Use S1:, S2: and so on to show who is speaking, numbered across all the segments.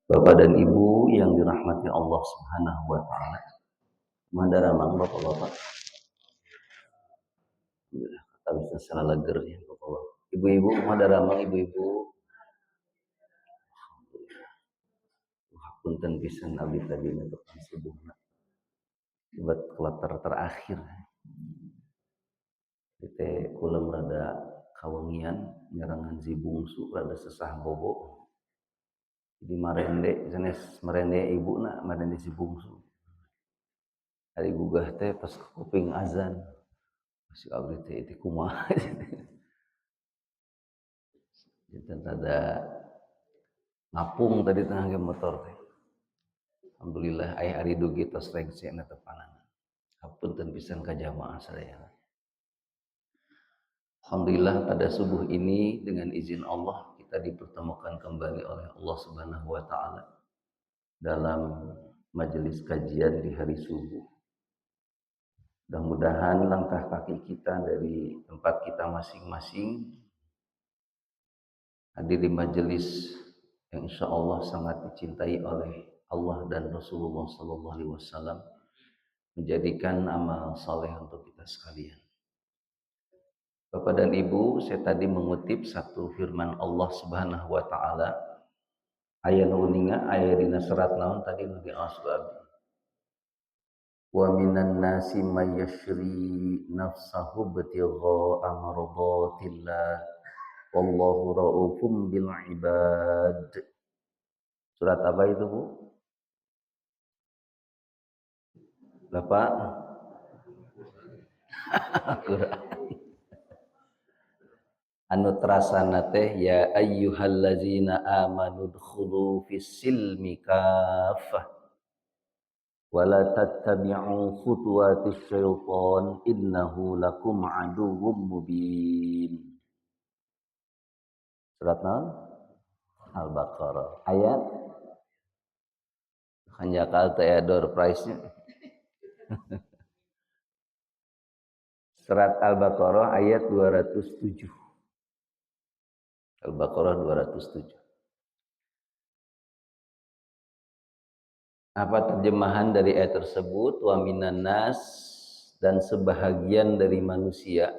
S1: Bapak dan Ibu yang dirahmati Allah Subhanahu wa taala. Mandaramang Bapak-bapak. Kata bisa salah leger ya Bapak-bapak. Ibu-ibu mandaramang ibu-ibu. Punten pisan abdi tadi netepan subuhna. Buat kloter terakhir. Kita kulam rada kawengian nyerangan si bungsu rada sesah bobo. Jadi marende jenis marende ibu nak marende si bungsu. Hari gugah teh pas kuping azan. Masih abdi teh itu kumaha. Jadi ada ngapung tadi tengah ke motor teh. Alhamdulillah aya ari dugi tos rengse na tepanana. Hapunten pisan ka jamaah sadaya. Alhamdulillah pada subuh ini dengan izin Allah kita dipertemukan kembali oleh Allah Subhanahu wa taala dalam majelis kajian di hari subuh. Mudah-mudahan langkah kaki kita dari tempat kita masing-masing hadir di majelis yang insya Allah sangat dicintai oleh Allah dan Rasulullah Sallallahu Alaihi Wasallam, menjadikan amal saleh untuk kita sekalian. Bapak dan Ibu, saya tadi mengutip satu firman Allah Subhanahu wa taala. Aya nu uninga aya dina surat naon tadi nu diasbab. Wa minan nasi may yashri nafsahu ibtigha'a mardatillah wallahu raufum bil ibad. Surat apa itu, Bu? Bapak? Anu terasana teh ya ayyuhallazina amanu dkhulu fis silmi kaffah wala tattabi'u khutuwatis syaitan innahu lakum aduwwum mubin. Surat Al-Baqarah ayat hanya kal teh door price-nya. Surat Al-Baqarah ayat 207. Al-Baqarah 207. Apa terjemahan dari ayat tersebut? Wa minan nas, dan sebahagian dari manusia.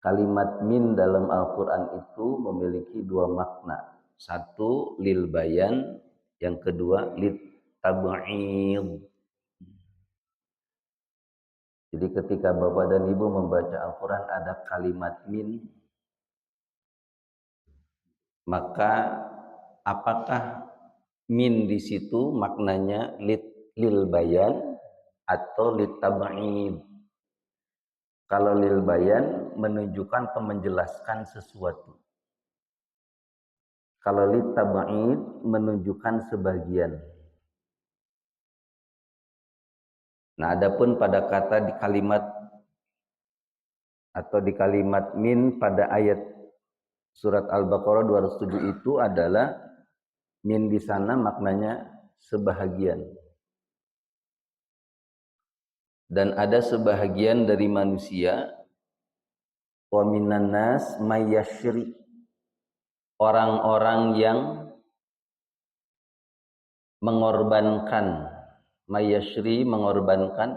S1: Kalimat min dalam Al-Quran itu memiliki dua makna. Satu lil bayan, yang kedua lit tab'id. Jadi ketika Bapak dan Ibu membaca Al-Quran ada kalimat min, maka apakah min di situ maknanya lil bayan atau lit tab'id? Kalau lil bayan menunjukkan atau menjelaskan sesuatu. Kalau lit tab'id menunjukkan sebagian. Nah, adapun pada kata di kalimat atau di kalimat min pada ayat surat Al-Baqarah 207 itu adalah min di sana maknanya sebahagian. Dan ada sebahagian dari manusia, wa minan nas may yashri, orang-orang yang mengorbankan, may yashri mengorbankan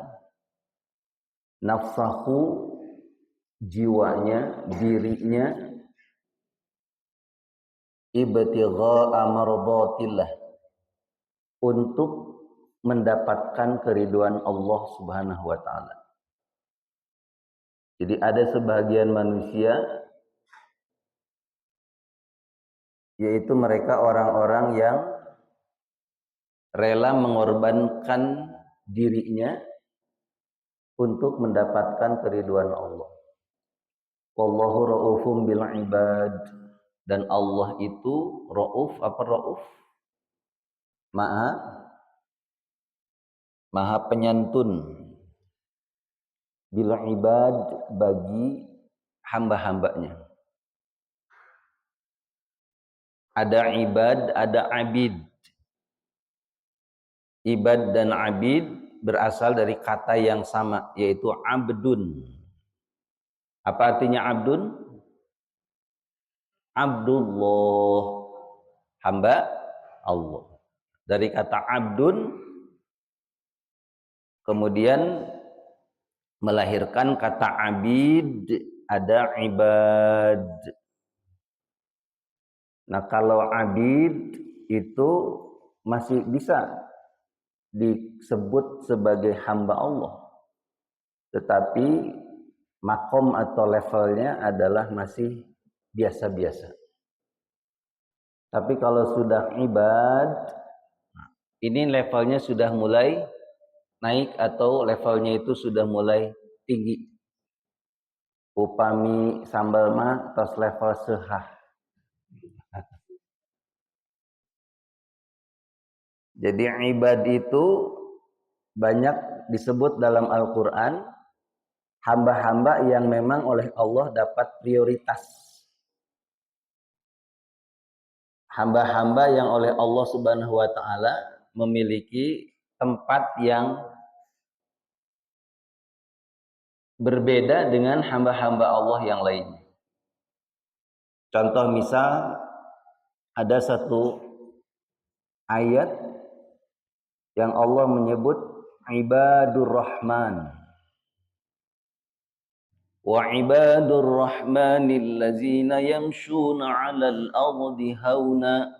S1: nafsahu, jiwanya, dirinya, ibtigha'a mardatillah, untuk mendapatkan keriduan Allah Subhanahu wa taala. Jadi ada sebagian manusia, yaitu mereka orang-orang yang rela mengorbankan dirinya untuk mendapatkan keriduan Allah. Wallahu raufum bil ibad, dan Allah itu rauf, apa rauf? Maha penyantun bil ibad, bagi hamba-hambanya. Ada ibad, ada abid. Ibad dan abid berasal dari kata yang sama, yaitu abdun. Apa artinya abdun? Abdullah. hamba Allah. Dari kata abdun kemudian melahirkan kata abid, ada ibad. Nah, kalau abid itu masih bisa disebut sebagai hamba Allah. Tetapi makom atau levelnya adalah masih biasa-biasa. Tapi kalau sudah ibad, ini levelnya sudah mulai naik atau levelnya itu sudah mulai tinggi. Upami sambal mah tos level sehah. Jadi ibad itu banyak disebut dalam Al-Quran hamba-hamba yang memang oleh Allah dapat prioritas. Hamba-hamba yang oleh Allah Subhanahu wa taala memiliki tempat yang berbeda dengan hamba-hamba Allah yang lainnya. Contoh misal ada satu ayat yang Allah menyebut ibadur rahman. Wa ibadur rahmanil ladzina yamshuna 'alal ardi hauna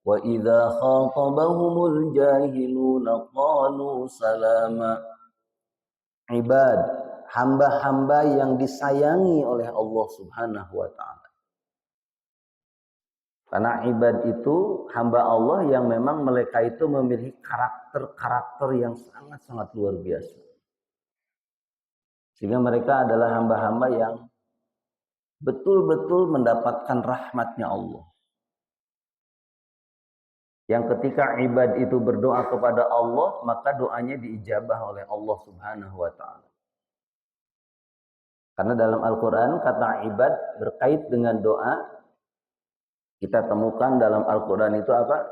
S1: wa idza khatabahumul jahiluna qalu salama. Ibad, hamba-hamba yang disayangi oleh Allah Subhanahu wa taala. Karena ibad itu hamba Allah yang memang mereka itu memiliki karakter-karakter yang sangat-sangat luar biasa. Sehingga mereka adalah hamba-hamba yang betul-betul mendapatkan rahmatnya Allah. Yang ketika ibad itu berdoa kepada Allah, maka doanya diijabah oleh Allah Subhanahu wa taala. Karena dalam Al-Quran kata ibad berkait dengan doa, kita temukan dalam Al-Quran itu apa?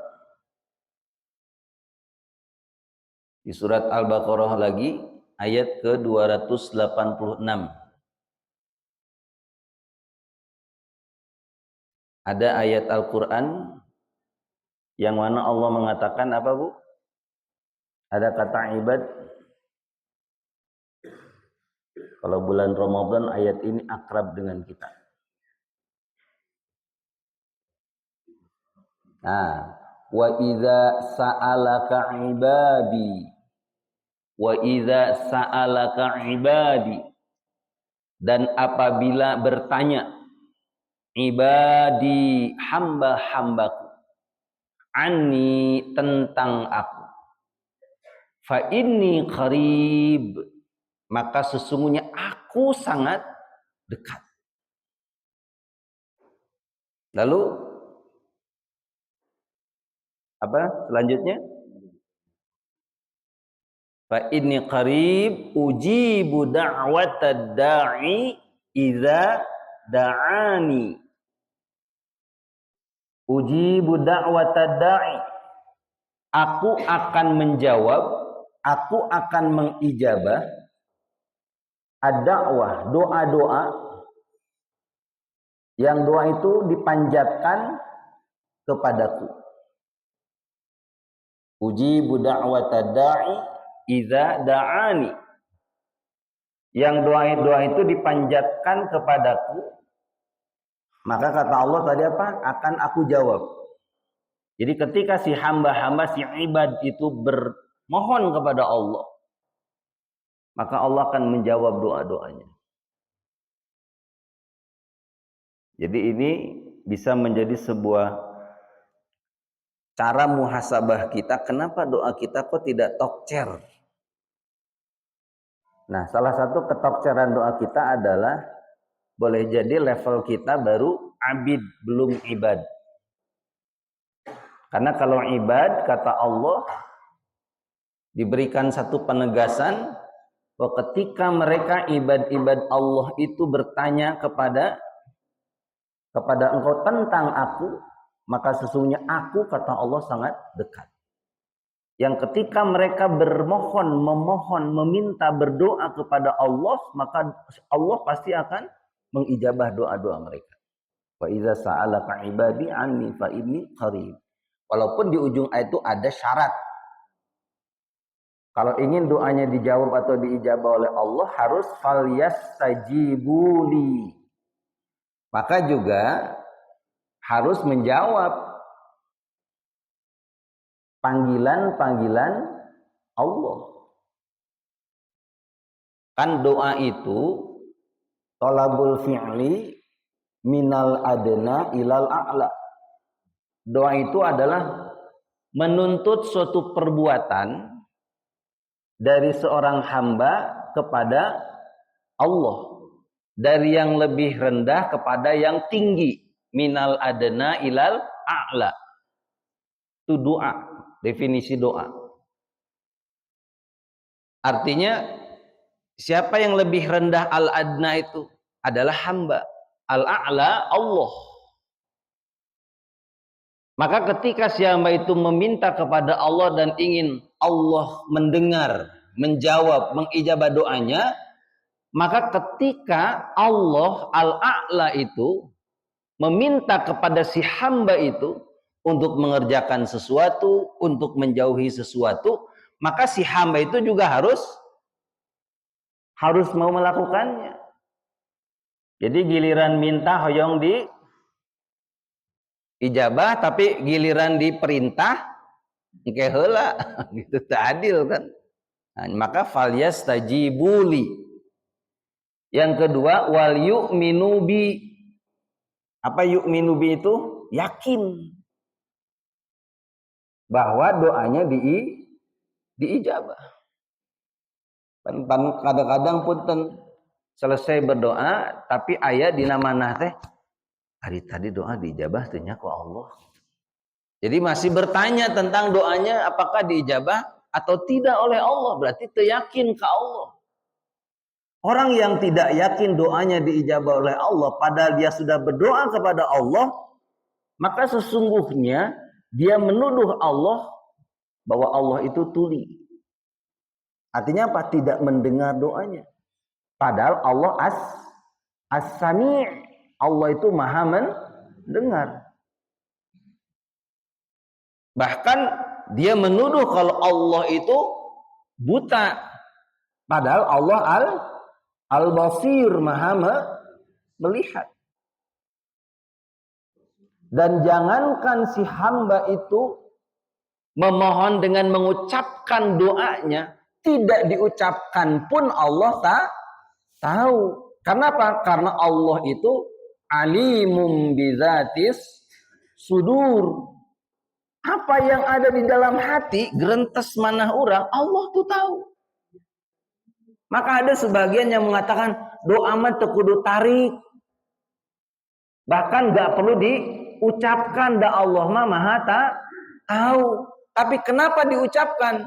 S1: Di surat Al-Baqarah lagi, ayat ke-286. Ada ayat Al-Quran yang mana Allah mengatakan apa, Bu? Ada kata ibad. Kalau bulan Ramadan ayat ini akrab dengan kita. Nah, wa idza sa'alaka ibadi, wa idza sa'alaka ibadi, dan apabila bertanya ibadi, hamba-hambaku, anni, tentang aku, fa inni qarib, maka sesungguhnya aku sangat dekat. Lalu apa selanjutnya? Fa inni qarib ujibu da'watad da'i idza da'ani. Ujibu da'watad da'i. Aku akan menjawab, aku akan mengijabah ad-da'wah, doa-doa yang doa itu dipanjatkan kepadaku. Ujibu da'watad da'i idza da'ani. Yang doa-doa itu dipanjatkan kepadaku, maka kata Allah tadi apa? Akan aku jawab. Jadi ketika si hamba-hamba, si ibad itu bermohon kepada Allah, maka Allah akan menjawab doa-doanya. Jadi ini bisa menjadi sebuah cara muhasabah kita, kenapa doa kita kok tidak tokcer? Nah, salah satu ketokceran doa kita adalah boleh jadi level kita baru abid, belum ibad. Karena kalau ibad, kata Allah, diberikan satu penegasan bahwa ketika mereka ibad-ibad Allah itu bertanya kepada engkau tentang aku, maka sesungguhnya aku, kata Allah, sangat dekat. Yang ketika mereka memohon, meminta, berdoa kepada Allah, maka Allah pasti akan mengijabah doa-doa mereka. Wa idza sa'alaka ibadi anni fa inni qarib. Walaupun di ujung ayat itu ada syarat. Kalau ingin doanya dijawab atau diijabah oleh Allah harus falyastajibuli. Maka juga harus menjawab panggilan-panggilan Allah. Kan doa itu thalabul fi'li minal adna ilal a'la. Doa itu adalah menuntut suatu perbuatan dari seorang hamba kepada Allah, dari yang lebih rendah kepada yang tinggi, minal adna ilal a'la. Itu doa, definisi doa. Artinya siapa yang lebih rendah, al adna itu adalah hamba, al a'la Allah. Maka ketika si hamba itu meminta kepada Allah dan ingin Allah mendengar, menjawab, mengijabah doanya, maka ketika Allah Al-A'la itu meminta kepada si hamba itu untuk mengerjakan sesuatu, untuk menjauhi sesuatu, maka si hamba itu juga harus mau melakukannya. Jadi giliran minta hoyong di ijabah, tapi giliran diperintah engke heula gitu, tak adil kan. Nah, maka falyastajibuli. Yang kedua wal yu'minu bi. Apa yu'minu bi itu? Yakin bahwa doanya diijabah. Kadang-kadang punten selesai berdoa tapi aya dina manah teh hari tadi doa diijabah teh nya ku Allah. Jadi masih bertanya tentang doanya apakah diijabah atau tidak oleh Allah, berarti teu yakin ke Allah. Orang yang tidak yakin doanya diijabah oleh Allah padahal dia sudah berdoa kepada Allah, maka sesungguhnya dia menuduh Allah bahwa Allah itu tuli. Artinya apa? Tidak mendengar doanya. Padahal Allah as-sami'. Allah itu maha mendengar. Bahkan dia menuduh kalau Allah itu buta. Padahal Allah al-basir, maha melihat. Dan jangankan si hamba itu memohon dengan mengucapkan doanya, tidak diucapkan pun Allah tak tahu. Karena apa? Karena Allah itu alimum bizatis sudur. Apa yang ada di dalam hati, gerentes manah orang, Allah tuh tahu. Maka ada sebagian yang mengatakan doa mah teu kudu tarik. Bahkan gak perlu diucapkan, da Allah mah maha tahu. Tapi kenapa diucapkan?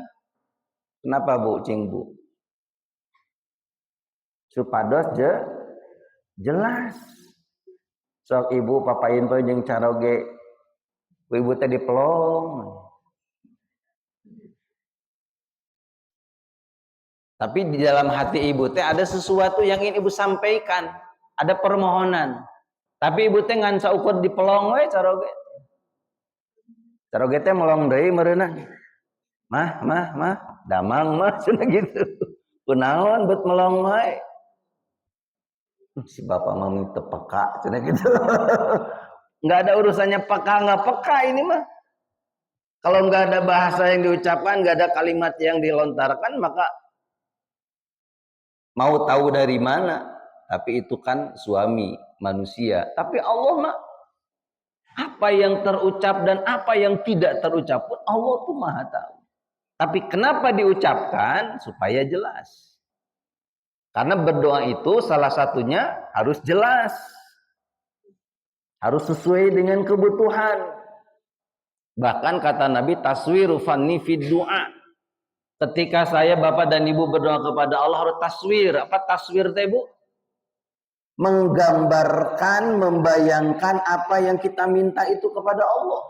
S1: Kenapa Bu Cing Bu? Supados jelas. Sok ibu papain poe jeung caroge ibu teh dipelong. Tapi di dalam hati ibu teh ada sesuatu yang ingin ibu sampaikan, ada permohonan. Tapi ibu teh ngan saukur dipelong we caroge. Caroge teh melong deui meureunah. Mah, damang mah cenah gitu. Kunaon bet melong we? Si bapak mah teu peka cenah gitu. Enggak ada urusannya peka enggak peka ini mah. Kalau enggak ada bahasa yang diucapkan, enggak ada kalimat yang dilontarkan, maka mau tahu dari mana? Tapi itu kan suami manusia. Tapi Allah mah apa yang terucap dan apa yang tidak terucap pun Allah tuh maha tahu. Tapi kenapa diucapkan? Supaya jelas. Karena berdoa itu salah satunya harus jelas. Harus sesuai dengan kebutuhan. Bahkan kata Nabi, taswiru fanni fid du'a. Ketika saya, bapak dan ibu berdoa kepada Allah harus taswir. Apa taswir teh Bu? Menggambarkan, membayangkan apa yang kita minta itu kepada Allah.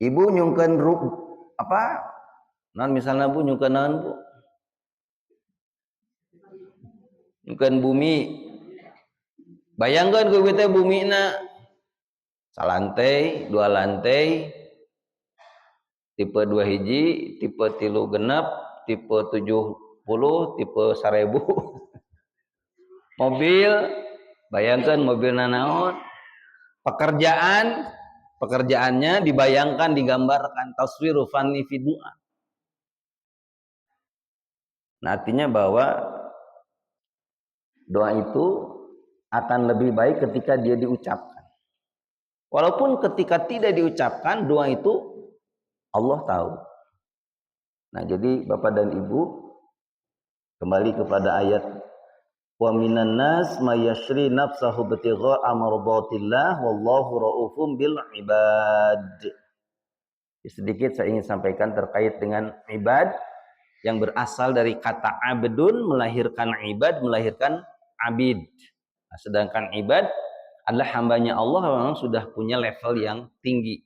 S1: Ibu nyungkeun apa? Non misalnya Bu nyungkeun naon Bu? Nyungkeun bumi. Bayangkan ku teh bumina Salantai, 2 lantai, tipe 2 hiji, tipe 3 genep, tipe 70, tipe 1000. Mobil, bayangkan mobil nanaon. Pekerjaannya dibayangkan, digambarkan, taswiru fanni fi du'a. Nah, artinya bahwa doa itu akan lebih baik ketika dia diucapkan. Walaupun ketika tidak diucapkan, doa itu Allah tahu. Nah, jadi Bapak dan Ibu, kembali kepada ayat wa minan nas may yashri nafsahu bitigha'a mardatillah wallahu raufum bil ibad. Sedikit saya ingin sampaikan terkait dengan ibad yang berasal dari kata abdun, melahirkan ibad, melahirkan abid. Nah, sedangkan ibad adalah hambanya Allah, memang sudah punya level yang tinggi,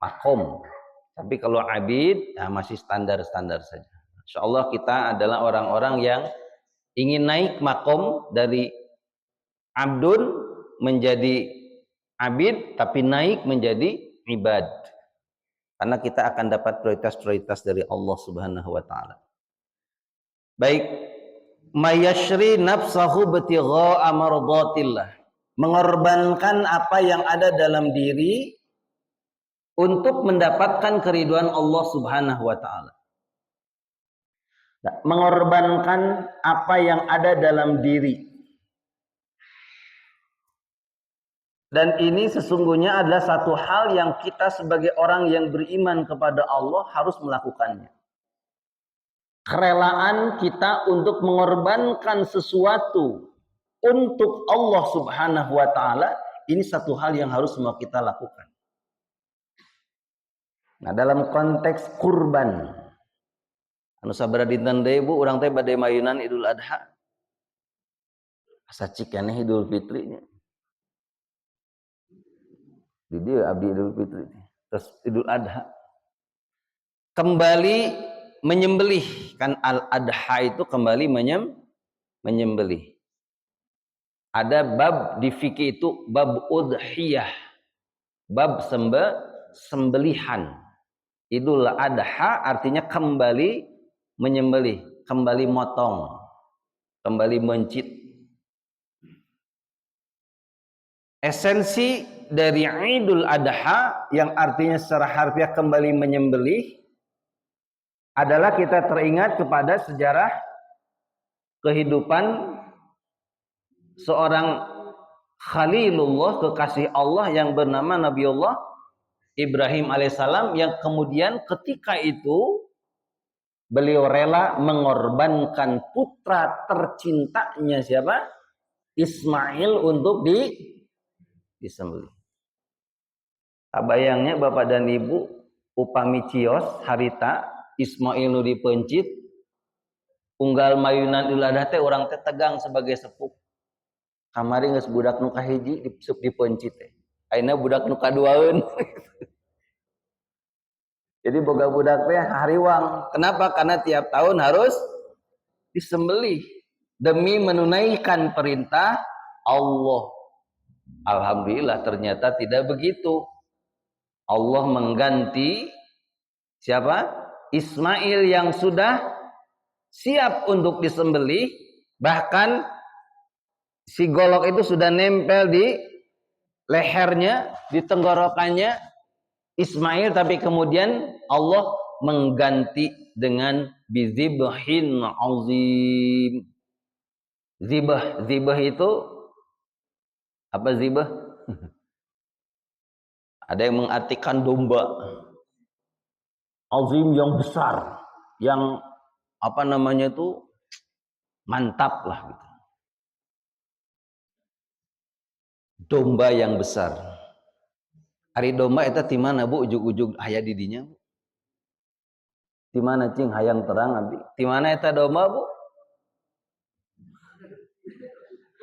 S1: makom. Tapi kalau abid, nah masih standar-standar saja. Insya Allah kita adalah orang-orang yang ingin naik makom dari abdun menjadi abid, tapi naik menjadi ibad. Karena kita akan dapat prioritas-prioritas dari Allah Subhanahu wa taala. Baik, mayashri nafsahu bitigha'a mardatillah. Mengorbankan apa yang ada dalam diri untuk mendapatkan keriduan Allah Subhanahu wa taala. Mengorbankan apa yang ada dalam diri. Dan ini sesungguhnya adalah satu hal yang kita sebagai orang yang beriman kepada Allah harus melakukannya. Kerelaan kita untuk mengorbankan sesuatu untuk Allah Subhanahu wa taala, ini satu hal yang harus semua kita lakukan. Nah, dalam konteks kurban, anu sabaraha dinten deui Bu, urang teh bade mayunan Idul Adha. Asa cik keneh Idul Fitrinya. Di dieu abdi Idul Fitri. Terus Idul Adha. Kembali menyembelih, kan al-adha itu kembali menyembelih. Ada bab di fikih itu bab udhiyah. Bab sembelihan. Idul Adha artinya kembali menyembelih, kembali motong, kembali mencit. Esensi dari Idul Adha yang artinya secara harfiah kembali menyembelih adalah kita teringat kepada sejarah kehidupan seorang Khalilullah, kekasih Allah yang bernama Nabiullah Ibrahim alaihissalam, yang kemudian ketika itu beliau rela mengorbankan putra tercintanya siapa? Ismail untuk disembelih. Kabayangnya Bapak dan Ibu, upami cios harita Ismail nu dipencit, unggal mayunan Idul Adha teh urang teh tegang sebagai sepuh. Kamari geus budak nu kahiji dipencit teh. Ayeuna budak nu kaduaeun. Jadi boga budak teh hariwang. Kenapa? Karena tiap tahun harus disembelih demi menunaikan perintah Allah. Alhamdulillah ternyata tidak begitu. Allah mengganti siapa? Ismail yang sudah siap untuk disembelih, bahkan si golok itu sudah nempel di lehernya, di tenggorokannya Ismail, tapi kemudian Allah mengganti dengan bizibhin azim. Zibah itu apa zibah? Ada yang mengartikan domba azim yang besar, yang apa namanya itu mantap lah gitu. Domba yang besar. Ari domba eta di mana Bu? Ujug-ujug aya di dinya Bu. Di mana cing hayang terang abdi? Di mana eta domba Bu?